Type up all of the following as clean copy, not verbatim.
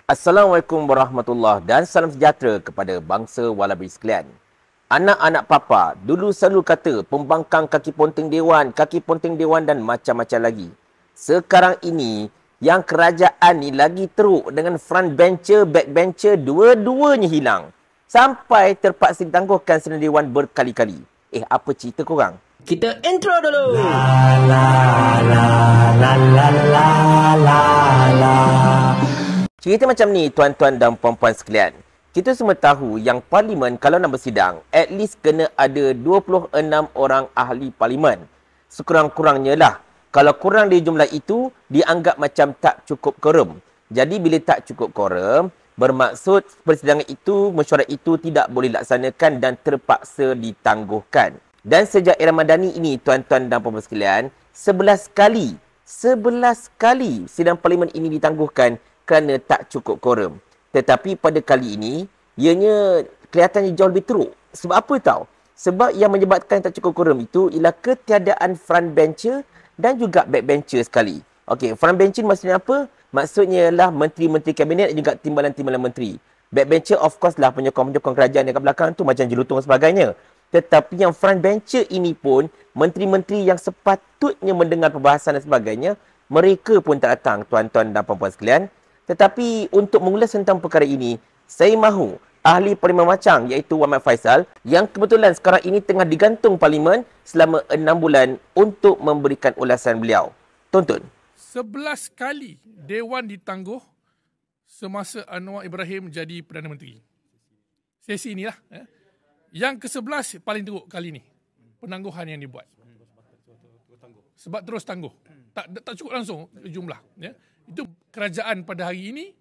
Assalamualaikum warahmatullahi dan salam sejahtera kepada bangsa Walabi sekalian. Anak-anak papa dulu selalu kata pembangkang kaki ponteng dewan dan macam-macam lagi. Sekarang ini yang kerajaan ni lagi teruk dengan front bencher, back bencher dua-duanya hilang. Sampai terpaksa ditangguhkan Sedang Dewan berkali-kali. Apa cerita korang? Kita intro dulu. Cerita macam ni tuan-tuan dan puan-puan sekalian. Kita semua tahu yang parlimen kalau nak bersidang, at least kena ada 26 orang ahli parlimen. Sekurang-kurangnya lah. Kalau kurang dari jumlah itu, dianggap macam tak cukup quorum. Jadi bila tak cukup quorum, bermaksud persidangan itu, mesyuarat itu tidak boleh dilaksanakan dan terpaksa ditangguhkan. Dan sejak era Madani ini, tuan-tuan dan puan-puan sekalian, 11 kali sidang parlimen ini ditangguhkan kerana tak cukup quorum. Tetapi pada kali ini, ianya kelihatannya jauh lebih teruk. Sebab apa tahu? Sebab yang menyebabkan tak cukup quorum itu ialah ketiadaan front bencher dan juga back bencher sekali. Okey, front bencher maksudnya apa? Maksudnya ialah menteri-menteri kabinet dan juga timbalan-timbalan menteri. Back bencher of course lah penyokong-penyokong kerajaan yang kat belakang tu macam jelutong dan sebagainya. Tetapi yang front bencher ini pun, menteri-menteri yang sepatutnya mendengar perbahasan dan sebagainya, mereka pun tak datang, tuan-tuan dan puan-puan sekalian. Tetapi untuk mengulas tentang perkara ini, saya mahu ahli Parlimen Machang iaitu Wan Mat Faisal yang kebetulan sekarang ini tengah digantung Parlimen selama 6 bulan untuk memberikan ulasan beliau. Tonton. 11 kali Dewan ditangguh semasa Anwar Ibrahim jadi Perdana Menteri. Sesi inilah. Yang ke-11 paling teruk kali ni. Penangguhan yang dibuat. Sebab terus tangguh. Tak cukup langsung jumlah. Itu kerajaan pada hari ini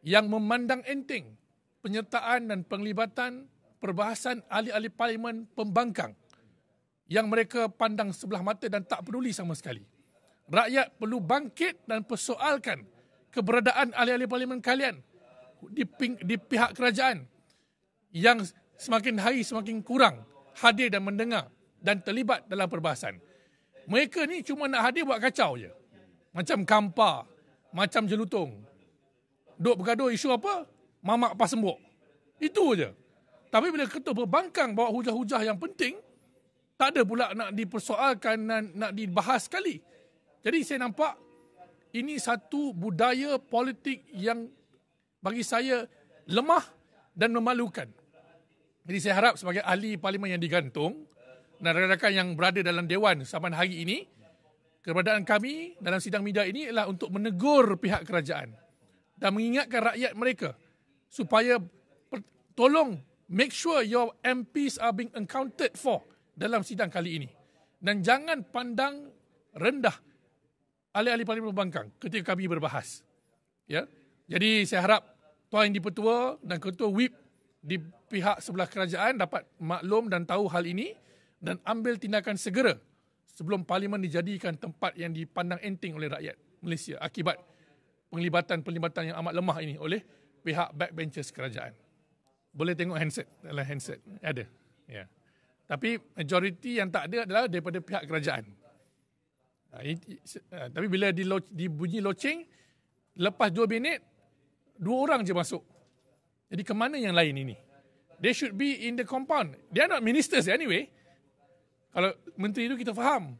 yang memandang enteng penyertaan dan penglibatan perbahasan ahli-ahli parlimen pembangkang yang mereka pandang sebelah mata dan tak peduli sama sekali. Rakyat perlu bangkit dan persoalkan keberadaan ahli-ahli parlimen kalian di pihak kerajaan yang semakin hari semakin kurang hadir dan mendengar dan terlibat dalam perbahasan. Mereka ni cuma nak hadir buat kacau je. Macam Kampar, macam jelutong. Duk bergaduh isu apa? Mamak pasembok. Itu je. Tapi bila ketua berbangkang bawa hujah-hujah yang penting, tak ada pula nak dipersoalkan dan nak dibahas sekali. Jadi saya nampak ini satu budaya politik yang bagi saya lemah dan memalukan. Jadi saya harap sebagai ahli parlimen yang digantung dan rakan-rakan yang berada dalam Dewan sampai hari ini, keberadaan kami dalam sidang media ini adalah untuk menegur pihak kerajaan dan mengingatkan rakyat mereka supaya tolong make sure your MPs are being accounted for dalam sidang kali ini. Dan jangan pandang rendah ahli-ahli parlimen pembangkang ketika kami berbahas. Ya. Jadi saya harap Tuan Yang di-Pertua dan Ketua Whip di pihak sebelah kerajaan dapat maklum dan tahu hal ini dan ambil tindakan segera sebelum parlimen dijadikan tempat yang dipandang enteng oleh rakyat Malaysia akibat penglibatan-penglibatan yang amat lemah ini oleh pihak backbenchers kerajaan. Boleh tengok handset, dalam handset ada. Ya. Tapi majoriti yang tak ada adalah daripada pihak kerajaan. Tapi bila dibunyi loceng, lepas 2 minit, 2 orang je masuk. Jadi ke mana yang lain ini? They should be in the compound. They are not ministers anyway. Kalau menteri itu kita faham.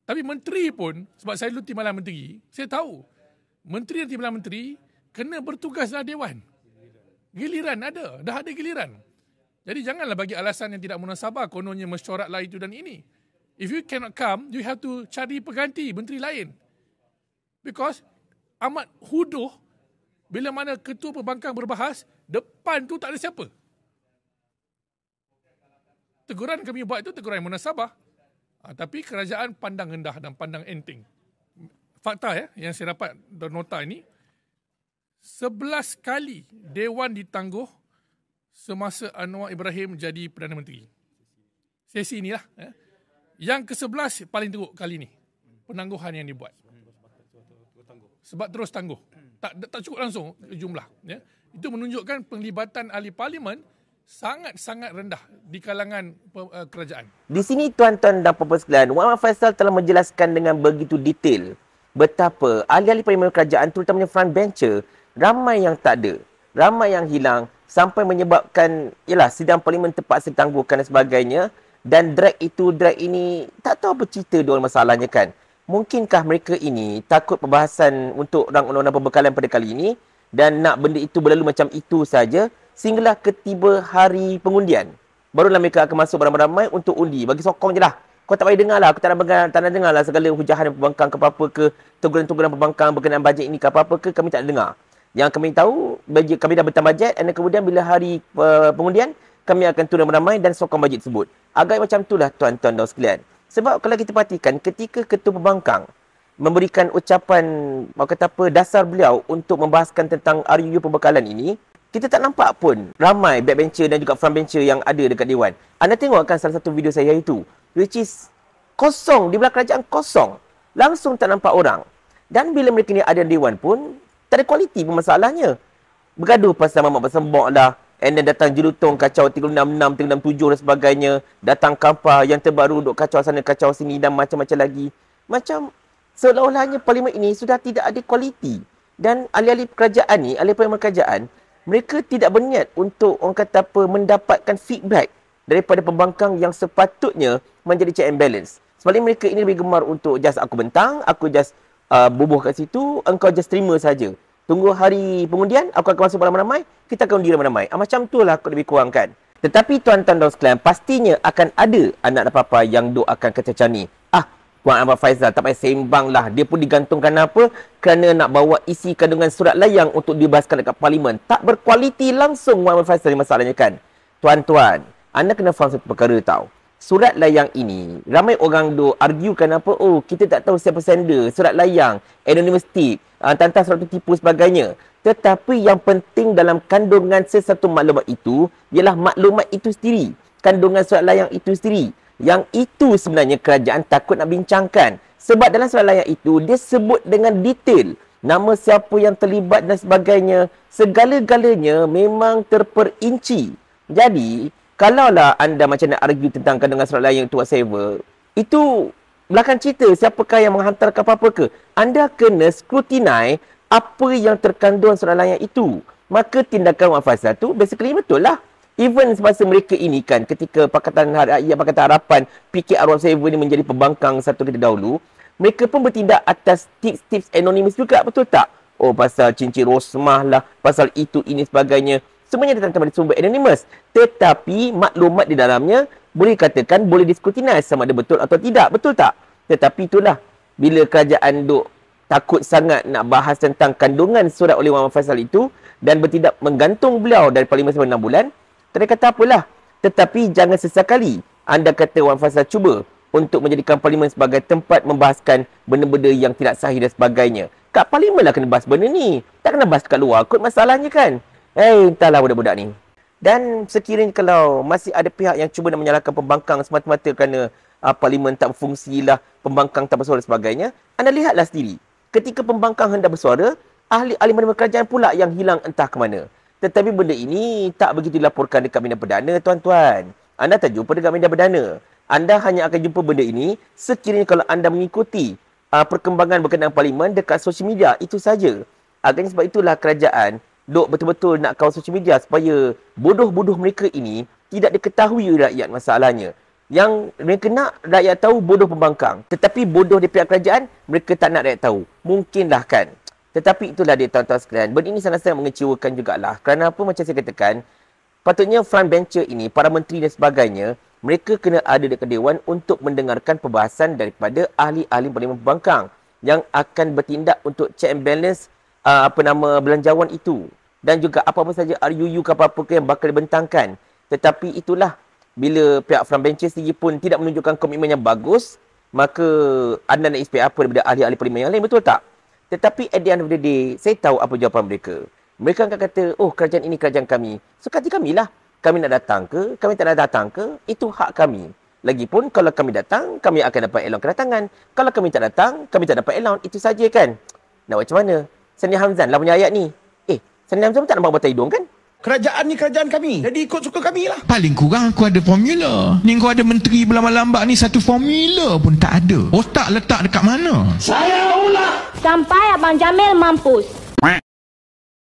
Tapi menteri pun, sebab saya dulu timbalan menteri, saya tahu. Menteri dan timbalan menteri kena bertugas dalam Dewan. Giliran ada. Dah ada giliran. Jadi janganlah bagi alasan yang tidak munasabah. Kononnya mesyuaratlah itu dan ini. If you cannot come, you have to cari pengganti menteri lain. Because amat huduh bila mana ketua pembangkang berbahas, depan tu tak ada siapa. Teguran kami buat itu teguran yang munasabah. Tapi kerajaan pandang rendah dan pandang enteng. Fakta yang saya dapat dari nota ini, 11 kali Dewan ditangguh semasa Anwar Ibrahim jadi Perdana Menteri. Sesi inilah. Yang ke-11 paling teruk kali ni. Penangguhan yang dibuat. Sebab terus tangguh. Tak cukup langsung jumlah. Ya. Itu menunjukkan penglibatan ahli parlimen sangat-sangat rendah di kalangan kerajaan. Di sini tuan-tuan dan puan-puan sekalian, Wan Mat Faisal telah menjelaskan dengan begitu detail betapa ahli-ahli parlimen kerajaan terutamanya front bencher ramai yang tak ada, ramai yang hilang sampai menyebabkan sidang parlimen terpaksa ditangguhkan dan sebagainya. Dan drag ini tak tahu apa cerita diorang masalahnya kan. Mungkinkah mereka ini takut pembahasan untuk rang undang-undang pembekalan pada kali ini dan nak benda itu berlalu macam itu saja sehinggalah ketiba hari pengundian. Barulah mereka akan masuk beramai-ramai untuk undi. Bagi sokong je lah. Kau tak payah dengar lah. Aku tak nak dengar lah segala hujahan pembangkang ke apa-apa ke, teguran-teguran pembangkang berkenaan bajet ini ke apa-apa ke, kami tak dengar. Yang kami tahu, kami dah bentang bajet dan kemudian bila hari pengundian, kami akan turun beramai dan sokong bajet tersebut. Agak macam itulah tuan-tuan dan sekalian. Sebab kalau kita perhatikan, ketika Ketua Pembangkang memberikan ucapan dasar beliau untuk membahaskan tentang RUU pembekalan ini, kita tak nampak pun ramai backbencher dan juga frontbencher yang ada dekat Dewan. Anda tengokkan salah satu video saya itu, which is kosong, di belakang kerajaan kosong. Langsung tak nampak orang. Dan bila mereka ni ada Dewan pun, tak ada kualiti pun masalahnya. Bergaduh pasal mamak bersembok lah. And then datang jelutong kacau 366, 367 dan sebagainya. Datang Kampar yang terbaru duk kacau sana, kacau sini dan macam-macam lagi. Macam seolah-olahnya parlimen ini sudah tidak ada kualiti. Dan ahli-ahli kerajaan ni, ahli parlimen kerajaan, mereka tidak berniat untuk mendapatkan feedback daripada pembangkang yang sepatutnya menjadi check and balance. Sebaliknya mereka ini lebih gemar untuk just aku bentang, aku just bubuh kat situ, engkau just terima saja. Tunggu hari pengundian, aku akan masuk ramai-ramai, kita akan undi ramai-ramai. Macam tu lah aku lebih kurang kan. Tetapi tuan-tuan dan sekalian, pastinya akan ada anak dan papa yang duk akan kata macam ni. Puan Ahmad Faizal tak payah sembang lah. Dia pun digantungkan apa? Kerana nak bawa isi kandungan surat layang untuk dibahaskan dekat parlimen. Tak berkualiti langsung Puan Ahmad Faizal masalahnya kan. Tuan-tuan, anda kena faham satu perkara tau. Surat layang ini, ramai orang duk arguekan apa? Oh, kita tak tahu siapa sender surat layang, anonymous tip, tantang surat tipu sebagainya. Tetapi yang penting dalam kandungan sesuatu maklumat itu ialah maklumat itu sendiri. Kandungan surat layang itu sendiri. Yang itu sebenarnya kerajaan takut nak bincangkan. Sebab dalam surat layang itu, dia sebut dengan detail nama siapa yang terlibat dan sebagainya. Segala-galanya memang terperinci. Jadi, kalaulah anda macam nak argue tentang kandungan surat layang itu whatsoever, itu belakang cerita siapakah yang menghantarkan apa-apa ke. Anda kena scrutinize apa yang terkandung surat layang itu. Maka tindakan Wan Faizal tu basically betul lah. Even semasa mereka ini kan, ketika Pakatan Rakyat, Pakatan Harapan, PKR17 ni menjadi pembangkang satu ketika dahulu, mereka pun bertindak atas tips-tips anonymous juga, betul tak? Oh, pasal cincin rosmah lah, pasal itu, ini, sebagainya. Semuanya datang dari sumber anonymous. Tetapi maklumat di dalamnya boleh katakan, boleh diskutinasi sama ada betul atau tidak, betul tak? Tetapi itulah, bila kerajaan duk takut sangat nak bahas tentang kandungan surat oleh Muhammad Faisal itu dan bertindak menggantung beliau dari parlimen selama 6 bulan, tak kata apalah. Tetapi jangan sesekali anda kata Wan Faisal cuba untuk menjadikan parlimen sebagai tempat membahaskan benda-benda yang tidak sahih dan sebagainya. Kat parlimen lah kena bahas benda ni. Tak kena bahas kat luar kot masalahnya kan. Entahlah budak-budak ni. Dan sekiranya kalau masih ada pihak yang cuba nak menyalahkan pembangkang semata-mata kerana parlimen tak berfungsi lah, pembangkang tak bersuara dan sebagainya, anda lihatlah sendiri. Ketika pembangkang hendak bersuara, ahli-ahli parlimen kerajaan pula yang hilang entah ke mana. Tetapi benda ini tak begitu dilaporkan dekat Media Perdana, tuan-tuan. Anda tak jumpa dekat Media Perdana. Anda hanya akan jumpa benda ini sekiranya kalau anda mengikuti perkembangan berkenaan parlimen dekat sosial media. Itu saja. Agaknya sebab itulah kerajaan duk betul-betul nak kawal sosial media supaya bodoh-bodoh mereka ini tidak diketahui rakyat masalahnya. Yang mereka nak rakyat tahu bodoh pembangkang. Tetapi bodoh di pihak kerajaan, mereka tak nak rakyat tahu. Mungkinlah kan. Tetapi itulah dia tuan-tuan sekalian. Benda ini sangat-sangat mengecewakan jugalah. Kerana apa macam saya katakan, patutnya frontbencher ini, para menteri dan sebagainya, mereka kena ada dekat Dewan untuk mendengarkan perbahasan daripada ahli-ahli parlimen pembangkang yang akan bertindak untuk check and balance belanjawan itu. Dan juga apa-apa saja RUU ke apa-apa ke yang bakal dibentangkan. Tetapi itulah, bila pihak frontbencher sendiri pun tidak menunjukkan komitmen yang bagus, maka anda nak expect apa daripada ahli-ahli parlimen yang lain, betul tak? Tetapi at the end of the day, saya tahu apa jawapan mereka. Mereka akan kata, oh kerajaan ini kerajaan kami. So kata kami lah. Kami nak datang ke, kami tak nak datang ke, itu hak kami. Lagipun kalau kami datang, kami akan dapat allowance kedatangan. Kalau kami tak datang, kami tak dapat allowance. Itu saja kan. Nak macam mana? Sani Hamzan lah punya ayat ni. Sani Hamzan pun tak nampak batang hidung kan? Kerajaan ni kerajaan kami. Jadi ikut suka kami lah. Paling kurang aku ada formula. Ni kau ada menteri berlambat-lambat ni satu formula pun tak ada. Otak letak dekat mana? Saya ulang. Sampai Abang Jamil mampus.